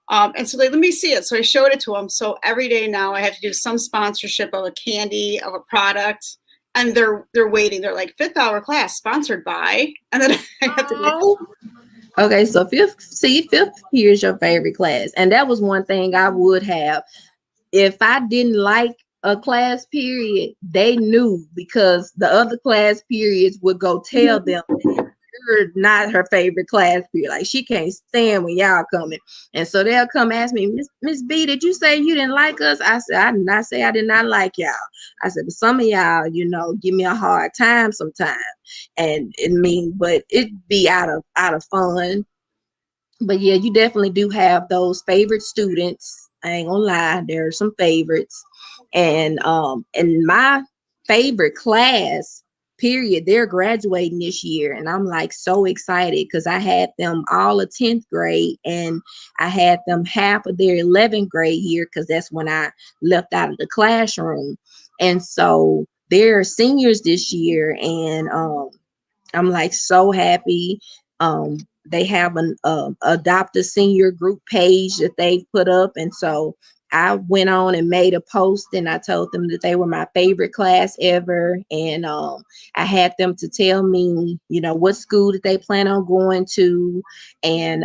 And so they let me see it. So I showed it to them. So every day now I have to do some sponsorship of a candy, of a product. And they're waiting. They're like, fifth hour class sponsored by. And then I have to do. Okay, so fifth year is your favorite class. And that was one thing I would have. If I didn't like a class period, they knew because the other class periods would go tell them you're not her favorite class period. Like she can't stand when y'all coming. And so they'll come ask me, Miss B, did you say you didn't like us? I said, I did not say I did not like y'all. I said, but some of y'all, give me a hard time sometimes. And but it'd be out of fun. But yeah, you definitely do have those favorite students. I ain't gonna lie, there are some favorites. And my favorite class, period, they're graduating this year. And I'm like so excited because I had them all a 10th grade and I had them half of their 11th grade year because that's when I left out of the classroom. And so they're seniors this year, and I'm like so happy. They have an adopt a senior group page that they've put up, and so I went on and made a post, and I told them that they were my favorite class ever, and I had them to tell me, what school that they plan on going to, and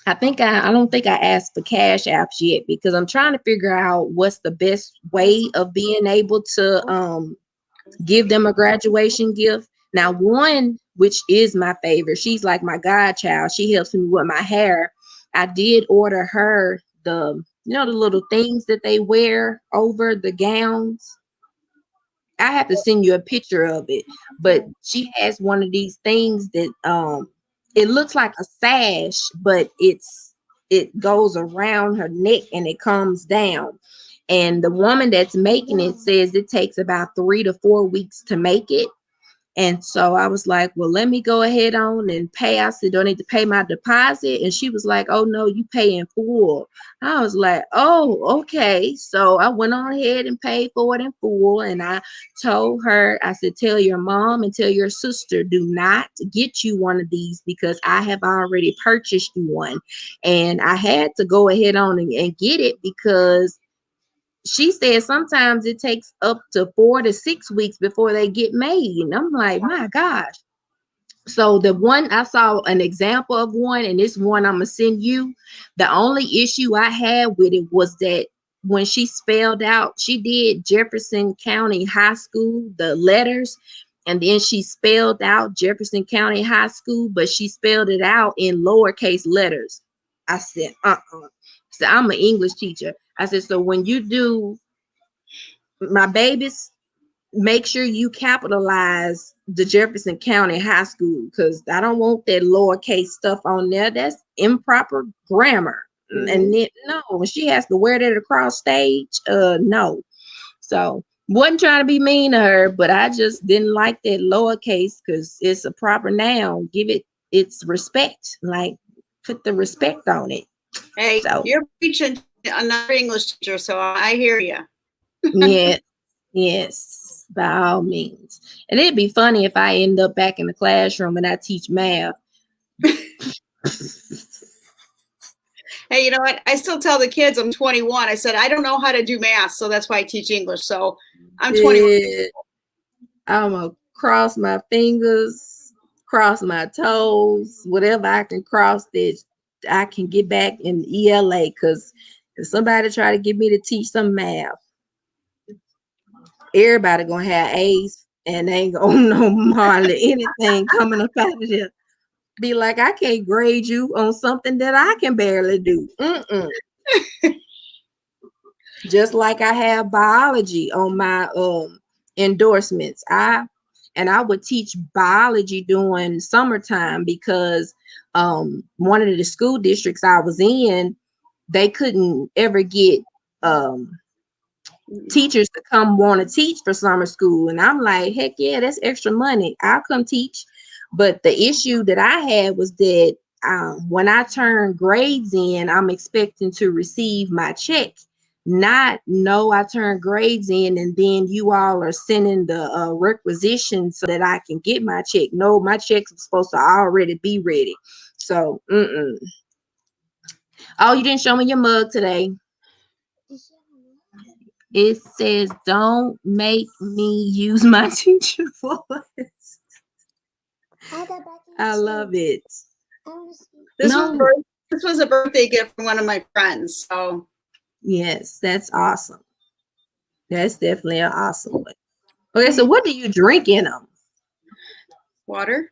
I don't think I asked for cash apps yet because I'm trying to figure out what's the best way of being able to give them a graduation gift. Now, one, which is my favorite, she's like my godchild. She helps me with my hair. I did order her the little things that they wear over the gowns. I have to send you a picture of it, but she has one of these things that it looks like a sash, but it goes around her neck and it comes down. And the woman that's making it says it takes about 3 to 4 weeks to make it. And so I was like, well, let me go ahead on and pay. I said, don't need to pay my deposit. And she was like, oh, no, you pay in full. I was like, oh, okay. So I went on ahead and paid for it in full. And I told her, I said, tell your mom and tell your sister, do not get you one of these because I have already purchased you one. And I had to go ahead on and get it because she said sometimes it takes up to 4 to 6 weeks before they get made. And I'm like, my gosh. So the one I saw an example of one, and this one I'm gonna send you. The only issue I had with it was that when she spelled out, she did Jefferson County High School, the letters, and then she spelled out Jefferson County High School, but she spelled it out in lowercase letters. I said, So I'm an English teacher. I said, so when you do my babies, make sure you capitalize the Jefferson County High School because I don't want that lowercase stuff on there. That's improper grammar. And then no, when she has to wear that across stage, no. So wasn't trying to be mean to her, but I just didn't like that lowercase because it's a proper noun. Give it its respect. Like put the respect on it. Hey, So you're preaching to another English teacher, so I hear you. yeah, yes, by all means. And it'd be funny if I end up back in the classroom and I teach math. Hey, you know what? I still tell the kids I'm 21. I said I don't know how to do math, so that's why I teach English. So I'm 21. Yeah, I'm gonna cross my fingers, cross my toes, whatever I can cross that I can get back in ELA. Because if somebody try to get me to teach some math, everybody gonna have A's and they ain't gonna know hardly anything coming up out of there. Be like, I can't grade you on something that I can barely do. Just like I have biology on my endorsements. I would teach biology during summertime because one of the school districts I was in, they couldn't ever get teachers to come want to teach for summer school. And I'm like, heck yeah, that's extra money. I'll come teach. But the issue that I had was that when I turn grades in, I'm expecting to receive my check. Not no, I turn grades in and then you all are sending the requisition so that I can get my check. No, my checks are supposed to already be ready. So, oh, you didn't show me your mug today. It says, "Don't make me use my teacher voice." I love it. This was a birthday gift from one of my friends. So yes, that's awesome. That's definitely an awesome one. Okay, so what do you drink in them? Water.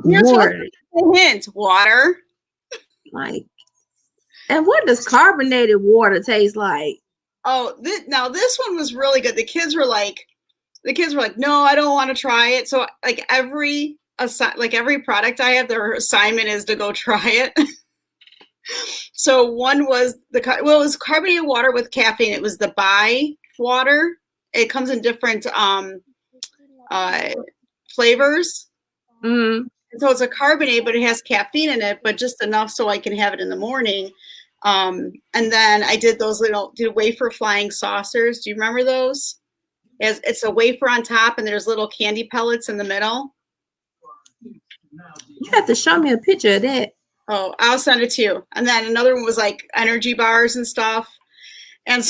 Water. Hint, water. Like, and what does carbonated water taste like? Oh, now this one was really good. The kids were like, no, I don't want to try it. So like every product I have, their assignment is to go try it. So one was it was carbonated water with caffeine. It was the Bai water. It comes in different flavors. Mm-hmm. So it's a carbonate, but it has caffeine in it, but just enough so I can have it in the morning. And then I did those did wafer flying saucers. Do you remember those? It's a wafer on top and there's little candy pellets in the middle. You have to show me a picture of that. Oh, I'll send it to you. And then another one was like energy bars and stuff. And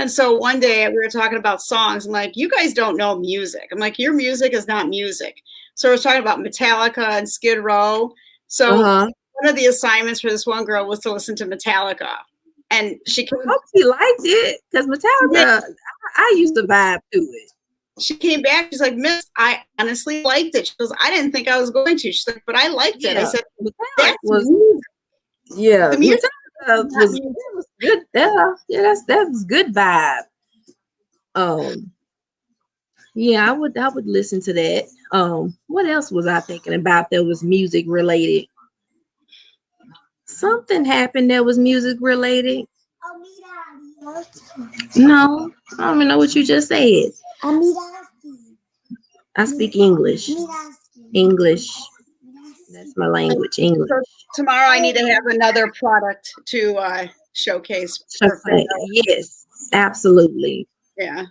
so one day we were talking about songs. I'm like, you guys don't know music. I'm like, your music is not music. So I was talking about Metallica and Skid Row. So one of the assignments for this one girl was to listen to Metallica. And she hope she liked it because Metallica, I used to vibe to it. She came back. She's like, Miss, I honestly liked it. She goes, I didn't think I was going to. She's like, but I liked it. I said, that was yeah. The music was good. Yeah, that was good vibe. Yeah, I would listen to that. What else was I thinking about that was music related? Something happened that was music related. No, I don't even know what you just said. I speak English. English. That's my language, English. So tomorrow I need to have another product to showcase. Yes, absolutely. Yeah.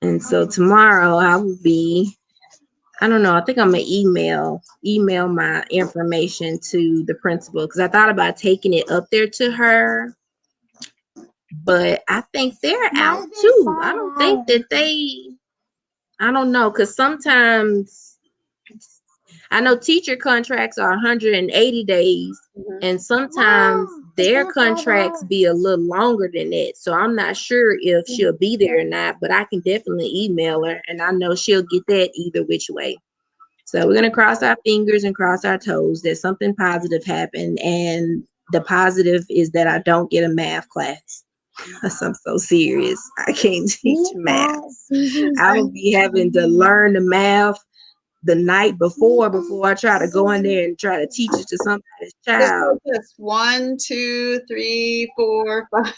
And so tomorrow I will be, I don't know, I think I'm gonna email my information to the principal because I thought about taking it up there to her, but I think they're out too. I don't think that I don't know, because sometimes I know teacher contracts are 180 days, and sometimes their contracts be a little longer than that. So I'm not sure if she'll be there or not, but I can definitely email her, and I know she'll get that either which way. So we're going to cross our fingers and cross our toes that something positive happened, and the positive is that I don't get a math class. Because I'm so serious. I can't teach math. I will be having to learn the math the night before I try to go in there and try to teach it to somebody's Just child. like this. 1, 2, 3, 4, 5.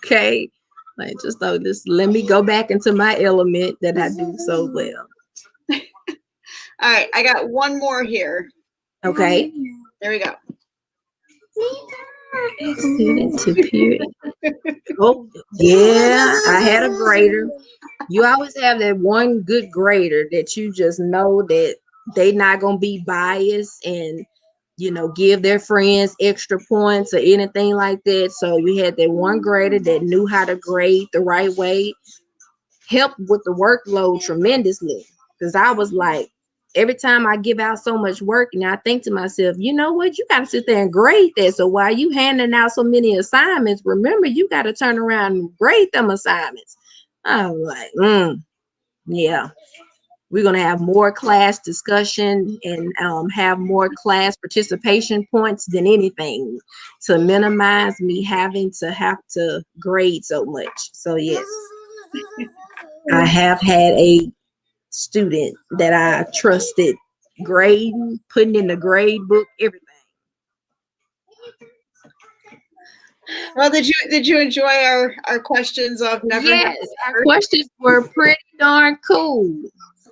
Okay. Like just though this let me go back into my element that I do so well. All right, I got one more here. Okay. There we go. Student to peer. Oh yeah, I had a grader. You always have that one good grader that you just know that they not gonna be biased and give their friends extra points or anything like that. So you had that one grader that knew how to grade the right way, helped with the workload tremendously. Because I was like, every time I give out so much work, and I think to myself, you know what, you got to sit there and grade that. So while you handing out so many assignments, remember you got to turn around and grade them assignments. I was like, yeah. We're going to have more class discussion and have more class participation points than anything to minimize me having to grade so much. So yes, I have had a student that I trusted grading, putting in the grade book, everything. Well, did you enjoy our questions of never have Yes, our questions were pretty darn cool.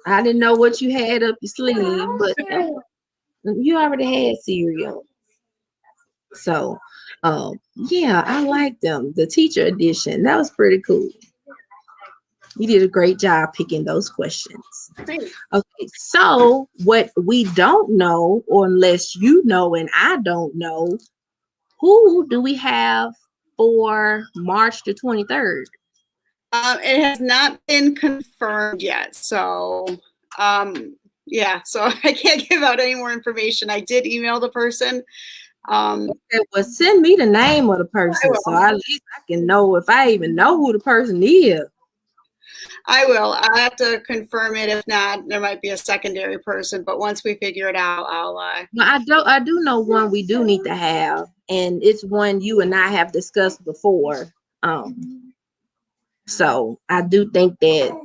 I didn't know what you had up your sleeve, but you already had cereal. So, yeah, I like them. The teacher edition, that was pretty cool. You did a great job picking those questions. Okay, so what we don't know, or unless you know and I don't know, who do we have for March the 23rd? It has not been confirmed yet, so yeah, so I can't give out any more information. I did email the person. Okay, well, send me the name of the person so at least I can know if I even know who the person is. I will. I have to confirm it. If not, there might be a secondary person. But once we figure it out, I'll. Well, I do know one we do need to have, and it's one you and I have discussed before. So I do think that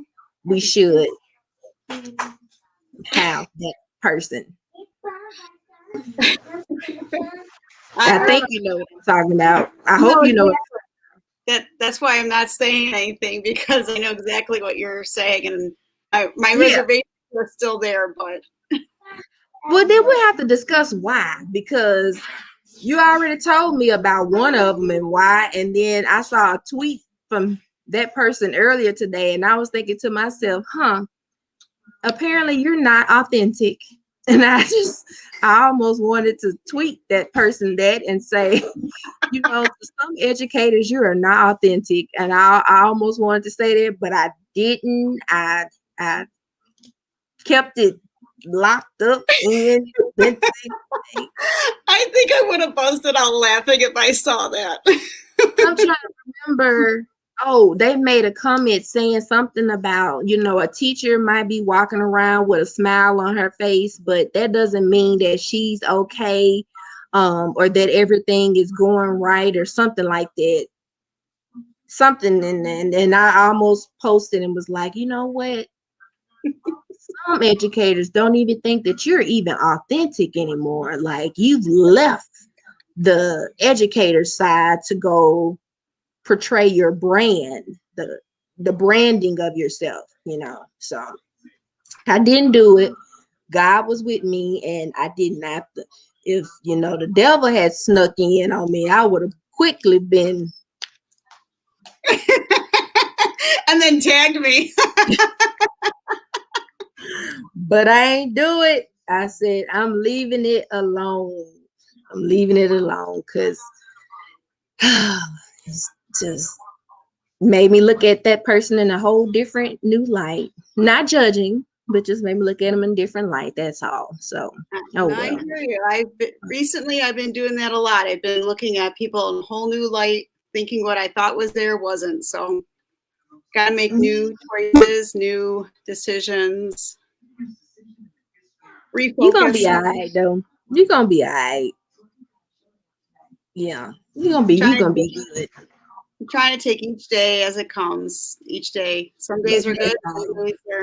we should have that person. I think you know what I'm talking about. I hope you know. That's why I'm not saying anything, because I know exactly what you're saying, and my Yeah. reservations are still there. But well, then we have to discuss why, because you already told me about one of them and why, and then I saw a tweet from that person earlier today, and I was thinking to myself, apparently you're not authentic. And I almost wanted to tweet that person that and say, to some educators, you are not authentic. And I almost wanted to say that, but I didn't. I kept it locked up in. I think I would have busted out laughing if I saw that. I'm trying to remember. Oh, they made a comment saying something about, a teacher might be walking around with a smile on her face, but that doesn't mean that she's okay, or that everything is going right or something like that. Something and I almost posted and was like, you know what? Some educators don't even think that you're even authentic anymore. Like you've left the educator side to go portray your brand, the branding of yourself, So I didn't do it. God was with me and I didn't have to. If the devil had snuck in on me, I would have quickly been and then tagged me. but I ain't do it. I said I'm leaving it alone. I'm leaving it alone because it's just made me look at that person in a whole different new light. Not judging, but just made me look at them in a different light. That's all. So, I hear you. Recently I've been doing that a lot. I've been looking at people in a whole new light, thinking what I thought was there wasn't. So, got to make new choices, new decisions. Refocus. You're gonna be all right, though. You're gonna be all right. Yeah, you're gonna be good. I'm trying to take each day as it comes. Each day, some days are good.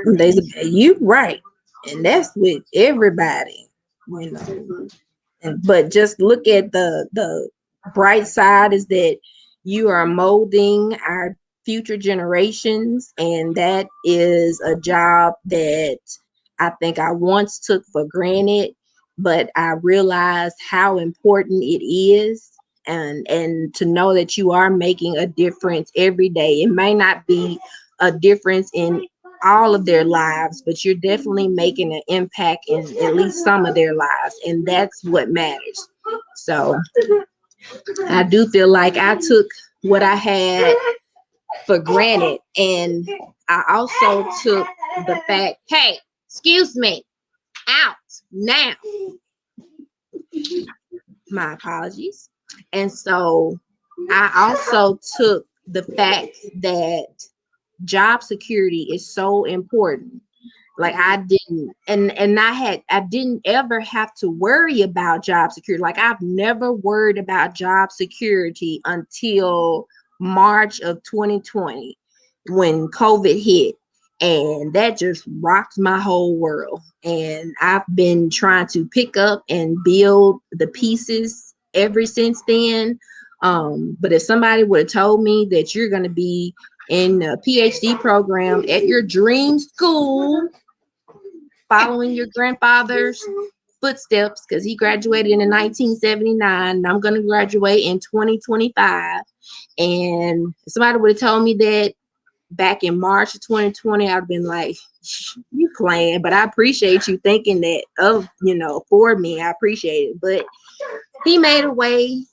Some days are. You right, And that's with everybody, you know. But just look at the bright side is that you are molding our future generations, and that is a job that I think I once took for granted, but I realized how important it is. And to know that you are making a difference every day. It may not be a difference in all of their lives, but you're definitely making an impact in at least some of their lives, and that's what matters. So I do feel like I took what I had for granted, and I also took the fact, hey, excuse me, out now. My apologies. And so I also took the fact that job security is so important. Like I didn't, and I didn't ever have to worry about job security. Like I've never worried about job security until March of 2020 when COVID hit, and that just rocked my whole world. And I've been trying to pick up and build the pieces ever since then. But if somebody would have told me that you're going to be in a PhD program at your dream school, following your grandfather's footsteps, because he graduated in 1979, and I'm going to graduate in 2025. And if somebody would have told me that back in March of 2020, I'd been like, you playing, but I appreciate you thinking that of, for me. I appreciate it. But he made a way.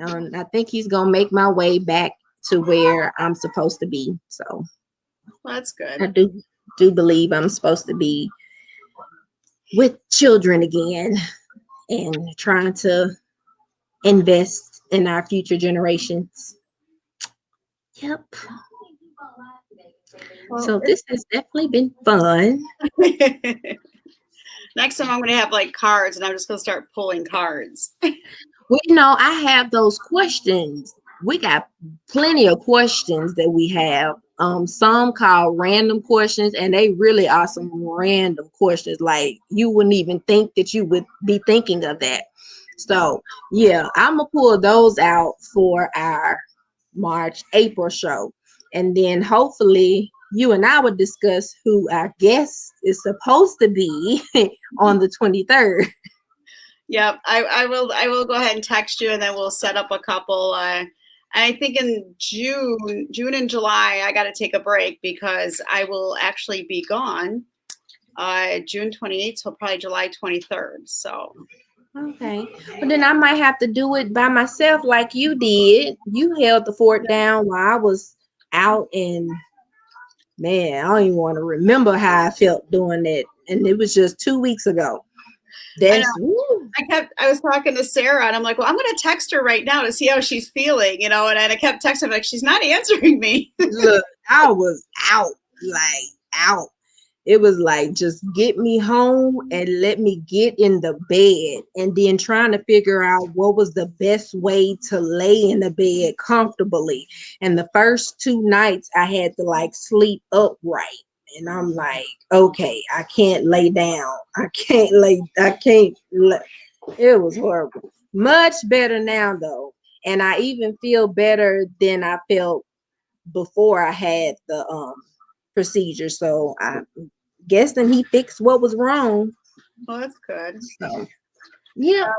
I think he's going to make my way back to where I'm supposed to be. So well, that's good. I do believe I'm supposed to be with children again and trying to invest in our future generations. Yep. Well, So this has definitely been fun. next time I'm going to have like cards, and I'm just going to start pulling cards. Well, I have those questions. We got plenty of questions that we have. Some called random questions, and they really are some random questions. Like you wouldn't even think that you would be thinking of that. So yeah, I'm gonna pull those out for our April show, and then hopefully you and I would discuss who our guest is supposed to be on the 23rd. Yep, I will go ahead and text you, and then we'll set up a couple. I think in June and July, I got to take a break because I will actually be gone. June 28th till probably July 23rd. So. Okay. But then I might have to do it by myself like you did. You held the fort down while I was out, and man, I don't even want to remember how I felt doing that. And it was just 2 weeks ago. I was talking to Sarah, and I'm like, well, I'm going to text her right now to see how she's feeling, and I kept texting, like, she's not answering me. Look, I was out. It was like, just get me home and let me get in the bed, and then trying to figure out what was the best way to lay in the bed comfortably. And the first 2 nights I had to like sleep upright. And I'm like, okay, I can't lay down. It was horrible. Much better now though. And I even feel better than I felt before I had the procedure. So I'm guessing he fixed what was wrong. Well, that's good. So yeah.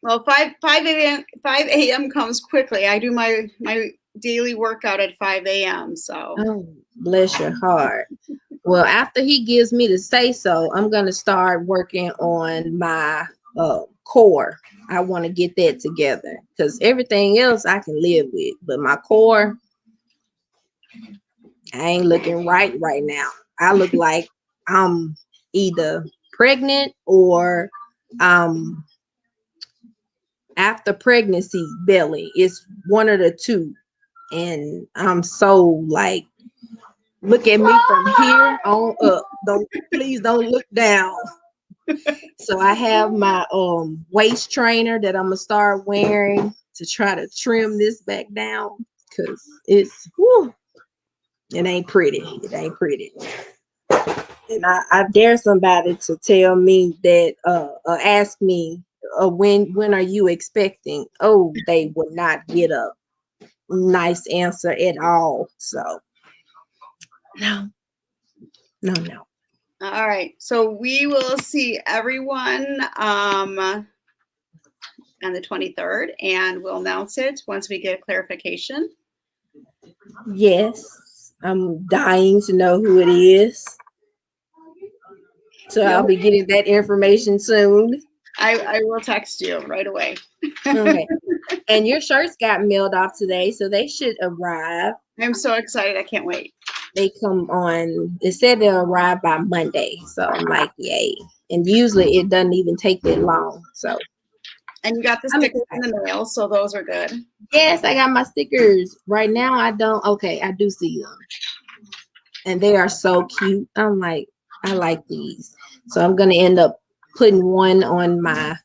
Well, 5 a.m. comes quickly. I do my daily workout at 5 a.m. So. Oh, bless your heart. Well, after he gives me the say so, I'm gonna start working on my core. I want to get that together because everything else I can live with, but my core, I ain't looking right now. I look like I'm either pregnant or after pregnancy belly. It's one of the two. And I'm so like, look at me from here on up. Please don't look down. So I have my waist trainer that I'm gonna start wearing to try to trim this back down because it ain't pretty. It ain't pretty. And I dare somebody to tell me that, ask me, when are you expecting? Oh, they would not get a nice answer at all. So no, no, no. All right. So we will see everyone on the 23rd, and we'll announce it once we get clarification. Yes, I'm dying to know who it is. So Yep. I'll be getting that information soon. I will text you right away. Okay. And your shirts got mailed off today, so they should arrive. I'm so excited. I can't wait. They come on, it said they'll arrive by Monday. So I'm like, yay. And usually it doesn't even take that long. So And you got the I'm stickers in excited. the mail, so those are good. Yes, I got my stickers. Right now I don't. Okay, I do see them. And they are so cute. I'm like, I like these. So I'm gonna end up putting one on my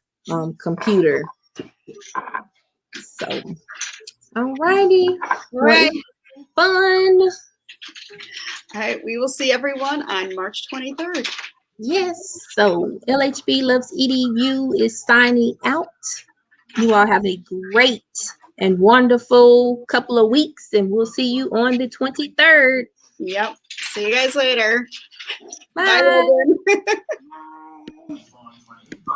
computer. So alrighty. All Well, right. it's been fun. All right. We will see everyone on March 23rd. Yes. So LHB Loves EDU is signing out. You all have a great and wonderful couple of weeks, and we'll see you on the 23rd. Yep. See you guys later. Bye. Bye, Logan. Bye.